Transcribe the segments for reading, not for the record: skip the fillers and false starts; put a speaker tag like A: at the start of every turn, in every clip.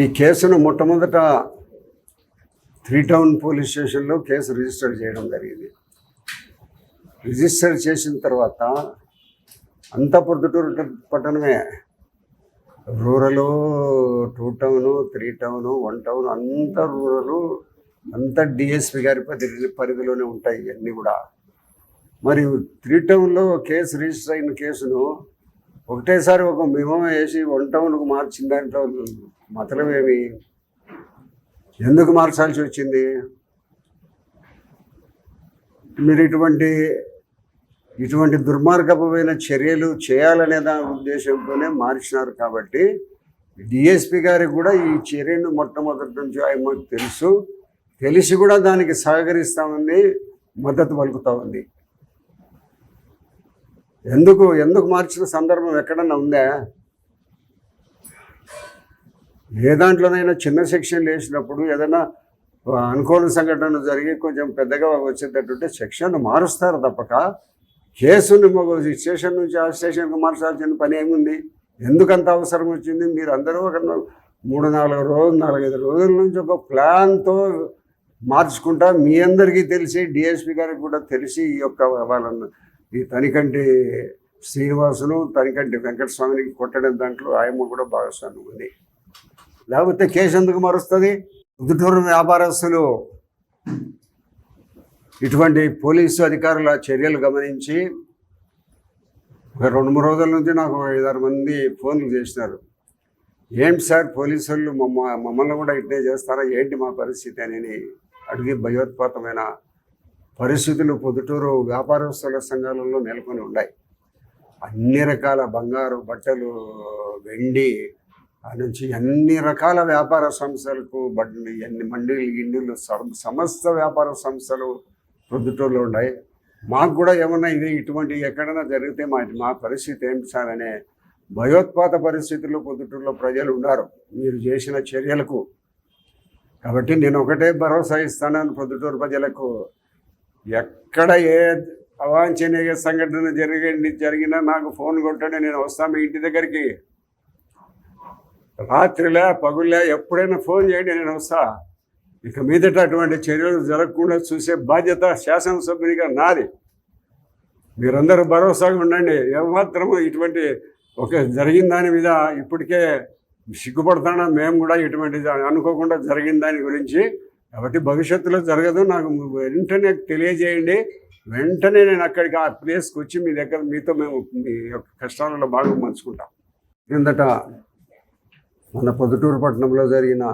A: ఈ కేసును మొట్టమొదట 3 టౌన్ పోలీస్ స్టేషన్లో కేసు రిజిస్టర్ చేయడం జరిగింది. రిజిస్టర్ చేసిన తర్వాత అంతా పొద్దుటూరు పట్టణమే, రూరలు, 2 టౌను, 3 టౌను, 1 టౌన్ అంతా రూరలు, అంతా డిఎస్పి గారి పరిధిలోనే ఉంటాయి ఇవన్నీ కూడా. మరి 3 టౌన్లో కేసు రిజిస్టర్ అయిన కేసును ఒకటేసారి ఒక మిమో వేసి 1 టౌన్కు మార్చిన దాంట్లో మతలం ఏమి, ఎందుకు మార్చాల్సి వచ్చింది? మీరు ఇటువంటి దుర్మార్గమైన చర్యలు చేయాలనే దాని ఉద్దేశంతోనే మార్చినారు. కాబట్టి డిఎస్పి గారికి కూడా ఈ చర్యను మొట్టమొదటి నుంచి ఆయనకు తెలిసి కూడా దానికి సహకరిస్తామని మద్దతు పలుకుతూ ఉంది. ఎందుకు మార్చిన సందర్భం ఎక్కడన్నా ఉందా? ఏ దాంట్లోనైనా చిన్న సెక్షన్లు వేసినప్పుడు ఏదైనా అనుకోని సంఘటన జరిగి కొంచెం పెద్దగా వచ్చేటట్టుంటే సెక్షన్ మారుస్తారు తప్పక కేసుని స్టేషన్ నుంచి ఆ స్టేషన్కి మార్చాల్సిన పని ఏముంది? ఎందుకంత అవసరం వచ్చింది? మీరు అందరూ ఒక 4-5 రోజుల నుంచి ఒక ప్లాన్తో మార్చుకుంటా మీ అందరికీ తెలిసి, డిఎస్పి గారికి కూడా తెలిసి ఈ యొక్క వాళ్ళను ఈ తనికంటి శ్రీనివాసును, తనికంటి వెంకటస్వామిని కొట్టడం దాంట్లో ఆయమ్మ కూడా భాగస్వామ్యం ఉంది. లేకపోతే కేసు ఎందుకు మారుస్తుంది? పొద్దుటూరు వ్యాపారస్తులు ఇటువంటి పోలీసు అధికారుల చర్యలు గమనించి ఒక 2-3 రోజుల నుంచి నాకు 5-6 మంది ఫోన్లు చేసినారు. ఏంటి సార్ పోలీసు వాళ్ళు మమ్మల్ని కూడా ఇట్నే చేస్తారా, ఏంటి మా పరిస్థితి అని అడిగి భయోత్పాతమైన పరిస్థితులు పొద్దుటూరు వ్యాపారస్తుల సంఘాలలో నెలకొని ఉన్నాయి. అన్ని రకాల బంగారు, బట్టలు, వెండి నుంచి అన్ని రకాల వ్యాపార సంస్థలకు అన్ని మండీలు, గిండిలు, సమస్త వ్యాపార సంస్థలు పొద్దుటూరులో ఉన్నాయి. మాకు కూడా ఏమన్నా ఇటువంటి ఎక్కడైనా జరిగితే మా పరిస్థితి ఏంటి సార్ అనే భయోత్పాత పరిస్థితుల్లో పొద్దుటూరులో ప్రజలు ఉన్నారు మీరు చేసిన చర్యలకు. కాబట్టి నేను ఒకటే భరోసా ఇస్తాను పొద్దుటూరు ప్రజలకు, ఎక్కడ ఏ అవాంఛనీయ సంఘటన జరిగినా నాకు ఫోన్ కొట్టండి, నేను వస్తాను మీ ఇంటి దగ్గరికి. రాత్రిలే పగులే ఎప్పుడైనా ఫోన్ చేయండి, నేను వస్తా. ఇక మీదట అటువంటి చర్యలు జరగకుండా చూసే బాధ్యత శాసనసభ్యునిగా నాది. మీరందరూ భరోసాగా ఉండండి. ఏమాత్రము ఇటువంటి జరిగిన దాని మీద ఇప్పటికే సిగ్గుపడతానా మేము కూడా, ఇటువంటి అనుకోకుండా జరిగిన దాని గురించి. కాబట్టి భవిష్యత్తులో జరగదు, నాకు వెంటనే తెలియజేయండి. వెంటనే నేను అక్కడికి ఆ ప్లేస్కి వచ్చి మీ దగ్గర మీతో మేము మీ యొక్క కష్టాలలో బాగా పంచుకుంటాం. కిందట మన పొద్దుటూరు పట్టణంలో జరిగిన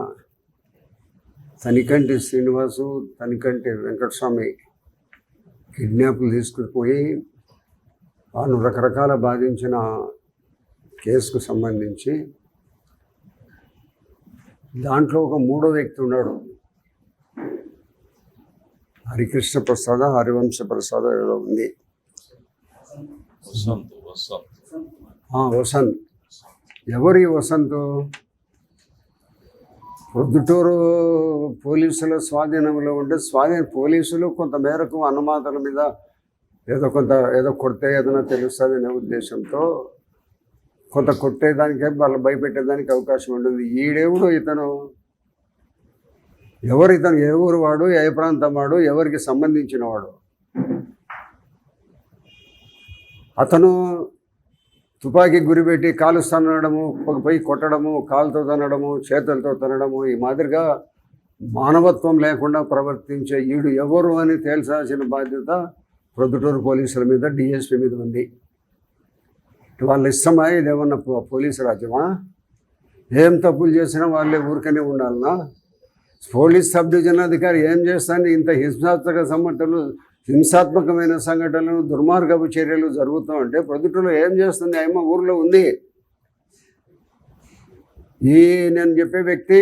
A: తనికంటి శ్రీనివాసు, తనికంటి వెంకటస్వామి కిడ్నాప్లు తీసుకుని పోయి వాళ్ళు రకరకాల బాధించిన కేసుకు సంబంధించి దాంట్లో ఒక 3వ వ్యక్తి ఉన్నాడు, హరికృష్ణ ప్రసాద్, హరివంశ ప్రసాద్ ఏదో ఉంది, వసంత్. ఎవరు ఈ వసంత్? పొద్దుటూరు పోలీసుల స్వాధీనంలో ఉంటే పోలీసులు కొంత మేరకు అనుమానాల మీద ఏదో కొడితే ఏదైనా తెలుస్తుంది అనే ఉద్దేశంతో కొంత కొట్టేదానికే వాళ్ళు భయపెట్టేదానికి అవకాశం ఉంటుంది. ఈడేవుడు ఇతను? ఇతను ఏ ఊరు వాడు, ఏ ప్రాంతం వాడు, ఎవరికి సంబంధించిన వాడు? అతను తుపాకీ గురిపెట్టి కాలుస్తానడము, పోయి కొట్టడము, కాలుతో తనడము, చేతులతో తనడము, ఈ మాదిరిగా మానవత్వం లేకుండా ప్రవర్తించే ఈడు ఎవరు అని తేల్చాల్సిన బాధ్యత ప్రొద్దుటూరు పోలీసుల మీద, డిఎస్పి మీద ఉంది. వాళ్ళ ఇష్టమా? ఇదేమన్నా పోలీసు రాజ్యమా? ఏం తప్పులు చేసినా వాళ్ళే ఊరికనే ఉండాలనా? పోలీస్ సబ్ డివిజన్ అధికారి ఏం చేస్తాను? ఇంత హింసాత్మకమైన సంఘటనలు, దుర్మార్గపు చర్యలు జరుగుతూ ఉంటే ప్రొద్దుటూరులో ఏం చేస్తుంది? ఆయమ్మ ఊర్లో ఉంది. నేను చెప్పే వ్యక్తి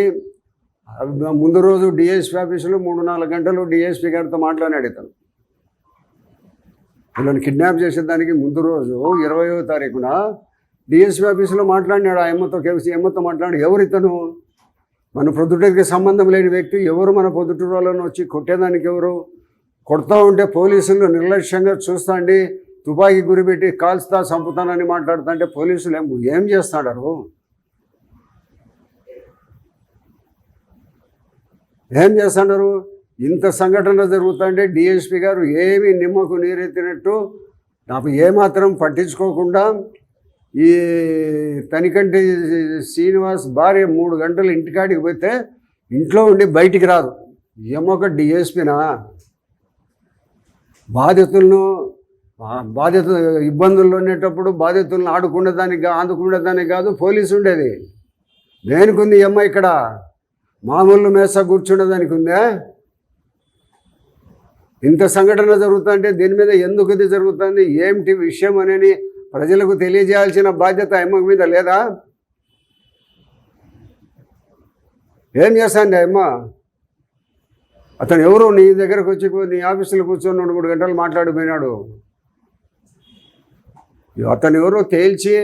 A: ముందు రోజు డిఎస్పి ఆఫీసులో 3-4 గంటలు డిఎస్పి గారితో మాట్లాడాడు. ఇతను వీళ్ళని కిడ్నాప్ చేసేదానికి ముందు రోజు 20వ తారీఖున డిఎస్పి ఆఫీసులో మాట్లాడినాడు. ఆ అమ్మతో మాట్లాడి, ఎవరు ఇతను? మన పొద్దుటూరుకి సంబంధం లేని వ్యక్తి ఎవరు? మన పొద్దుటూరు వాళ్ళని వచ్చి కొట్టేదానికి ఎవరు? కొడతా ఉంటే పోలీసులు నిర్లక్ష్యంగా చూస్తాండి, తుపాకీ గురిపెట్టి కాల్స్తా చంపుతానని మాట్లాడుతుంటే పోలీసులు ఏం చేస్తాడారు? ఏం చేస్తున్నారు? ఇంత సంఘటన జరుగుతుంటే డిఎస్పి గారు ఏమీ నిమ్మకు నీరెత్తినట్టు నాకు ఏమాత్రం పట్టించుకోకుండా ఈ తనికంటి శ్రీనివాస్ భార్య 3 గంటలు ఇంటికాడికి పోతే ఇంట్లో ఉండి బయటికి రాదు. ఏమొక డిఎస్పినా? బాధితులను ఇబ్బందుల్లో ఉండేటప్పుడు బాధితులను ఆదుకునేదానికి కాదు పోలీసు ఉండేది. దేనికి ఉంది ఈ అమ్మాయి ఇక్కడ? మామూలు మేస కూర్చుండేదానికి ఉందా? ఇంత సంఘటన జరుగుతుంటే దీని మీద ఎందుకు ఇది జరుగుతుంది, ఏమిటి విషయం అనేది ప్రజలకు తెలియజేయాల్సిన బాధ్యత అమ్మ మీద లేదా? ఏం చేస్తాండి అమ్మ? అతను ఎవరు నీ దగ్గరకు వచ్చి నీ ఆఫీసులో కూర్చొని 2-3 గంటలు మాట్లాడిపోయినాడు. అతను ఎవరో తేల్చి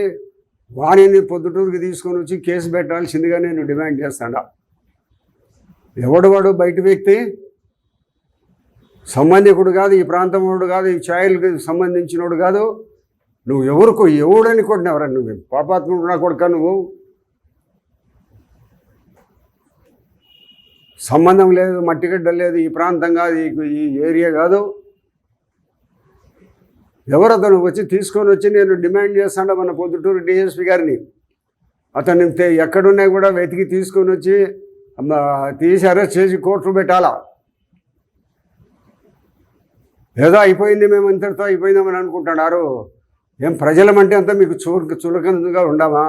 A: వాణిని పొద్దుటూరుకి తీసుకొని వచ్చి కేసు పెట్టాల్సిందిగా నేను డిమాండ్ చేస్తాడా. ఎవడు వాడు? బయట వ్యక్తి, సంబంధికుడు కాదు, ఈ ప్రాంతం వాడు కాదు, ఈ ఛాయలకు సంబంధించినోడు కాదు. నువ్వు ఎవడని కొట్టినవరా? నువ్వు పాపాత్ముడు నా కొడుక. నువ్వు సంబంధం లేదు, మట్టిగడ్డ లేదు, ఈ ప్రాంతం కాదు, ఈ ఏరియా కాదు. ఎవరు అతను వచ్చి తీసుకొని వచ్చి నేను డిమాండ్ చేస్తాను మన పొద్దుటూరు డిఎస్పి గారిని. అతన్ని ఎక్కడున్నా కూడా వెతికి తీసుకొని వచ్చి తీసి అరెస్ట్ చేసి కోర్టు పెట్టాలా. ఏదో అయిపోయింది, మేము అంతటితో అయిపోయిందామని అనుకుంటున్నారు. ఏం ప్రజలమంటే అంతా మీకు చులకనగా ఉండమా?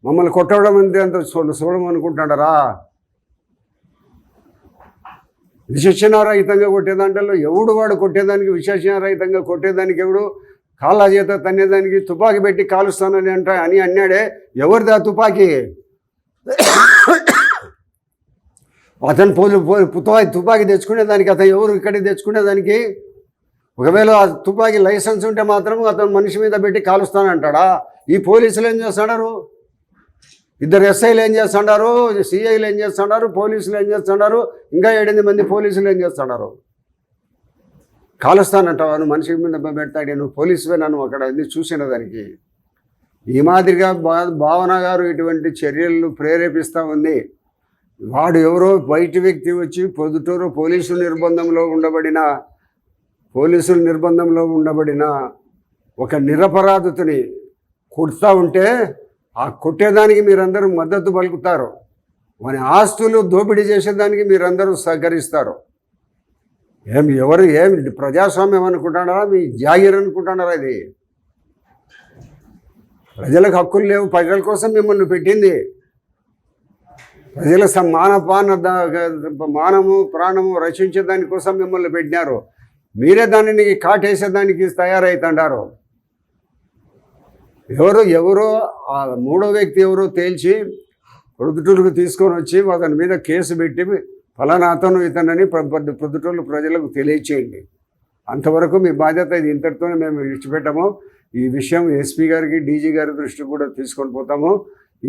A: మమ్మల్ని కొట్టడం అంటే అంత చూడమనుకుంటున్నారా? విశేషణారహితంగా కొట్టేదాంట్లో ఎవడు వాడు కొట్టేదానికి? విశేషణారహితంగా కొట్టేదానికి ఎవడు? కాళ్ళ చేత తన్నేదానికి తుపాకీ పెట్టి కాలుస్తానని అని అన్నాడే. ఎవరిది ఆ తుపాకీ? అతను తుపాకీ తెచ్చుకునేదానికి అతను ఎవరు ఇక్కడికి తెచ్చుకునేదానికి? ఒకవేళ ఆ తుపాకీ లైసెన్స్ ఉంటే మాత్రం అతను మనిషి మీద పెట్టి కాలుస్తానంటాడా? ఈ పోలీసులు ఏం చేస్తున్నారు? 2 ఎస్ఐలు ఏం చేస్తున్నారు? సిఐలు ఏం చేస్తున్నారు? పోలీసులు ఏం చేస్తున్నారు? ఇంకా 8 మంది పోలీసులు ఏం చేస్తున్నారు? కాలుస్తానంటావా? నువ్వు మనిషి మీద పెడతాడే, నువ్వు పోలీసువే నన్ను అక్కడ చూసిన దానికి. ఈ మాదిరిగా భావన గారు ఇటువంటి చర్యలను ప్రేరేపిస్తూ ఉంది. వాడు ఎవరో బయట వ్యక్తి వచ్చి పొద్దుటూరు పోలీసుల నిర్బంధంలో ఉండబడిన ఒక నిరపరాధితని కొడుతూ ఉంటే ఆ కొట్టేదానికి మీరందరూ మద్దతు పలుకుతారు. వాని ఆస్తులు దోపిడీ చేసేదానికి మీరందరూ సహకరిస్తారు. ఏమి ప్రజాస్వామ్యం అనుకుంటున్నారా? మీ జాగీర్ అనుకుంటున్నారా? ఇది ప్రజలకు హక్కులు లేవు. ప్రజల కోసం మిమ్మల్ని పెట్టింది. ప్రజల మానము ప్రాణము రక్షించేదానికోసం మిమ్మల్ని పెట్టినారు. మీరే దానిని కాటేసేదానికి తయారవుతుంటారు. ఎవరో ఆ 3వ వ్యక్తి ఎవరో తేల్చి పొద్దుటూరుకు తీసుకొని వచ్చి అతని మీద కేసు పెట్టి ఫలానా అతను ఇతనని పొద్దుటూరు ప్రజలకు తెలియచేయండి. అంతవరకు మీ బాధ్యత. ఇది ఇంతటితోనే మేము విడిచిపెట్టాము. ఈ విషయం ఎస్పీ గారికి, డీజీ గారి దృష్టికి కూడా తీసుకొని పోతాము.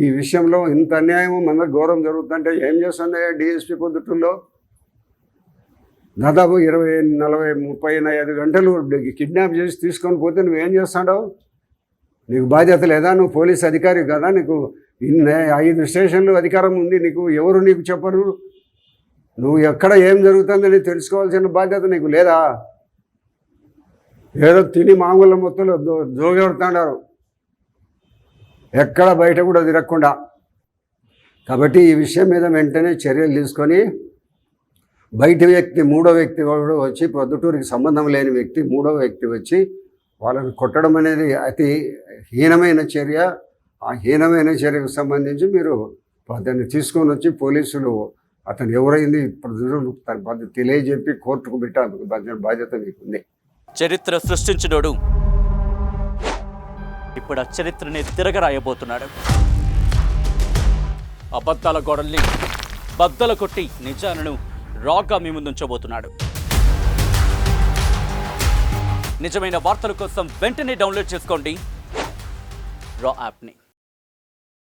A: ఈ విషయంలో ఇంత అన్యాయము మన ఘోరం జరుగుతుంటే ఏం చేస్తుంది డిఎస్పీ పొద్దుటూరులో? దాదాపు 20, 40, 35 గంటలు కిడ్నాప్ చేసి తీసుకొని పోతే నువ్వేం చేస్తాడో? నీకు బాధ్యత లేదా? నువ్వు పోలీస్ అధికారి కదా? నీకు 5 స్టేషన్లు అధికారం ఉంది. ఎవరు నీకు చెప్పరు? నువ్వు ఎక్కడ ఏం జరుగుతుందని తెలుసుకోవాల్సిన బాధ్యత నీకు లేదా? ఏదో తిని మామూలు మొత్తంలో జోగెడుతున్నారు, ఎక్కడ బయట కూడా తిరగకుండా. కాబట్టి ఈ విషయం మీద వెంటనే చర్యలు తీసుకొని బయట వ్యక్తి 3వ వ్యక్తి కూడా వచ్చి పొద్దుటూరికి సంబంధం లేని వ్యక్తి 3వ వ్యక్తి వచ్చి వాళ్ళని కొట్టడం అనేది అతి హీనమైన చర్య. ఆ హీనమైన చర్యకు సంబంధించి మీరు అతన్ని తీసుకొని వచ్చి పోలీసులు అతను ఎవరైంది ఇప్పుడు తెలియజెప్పి కోర్టుకు పెట్టాల్సిన బాధ్యత మీకుంది.
B: చరిత్ర సృష్టించినోడు ఇప్పుడు ఆ చరిత్రని తిరగరాయబోతున్నాడు. అబద్ధాల గోడల్ని బద్దలు కొట్టి నిజాలను రాగా మీ ముందుంచబోతున్నాడు. నిజమైన వార్తల కోసం వెంటనే డౌన్లోడ్ చేసుకోండి రా యాప్ని.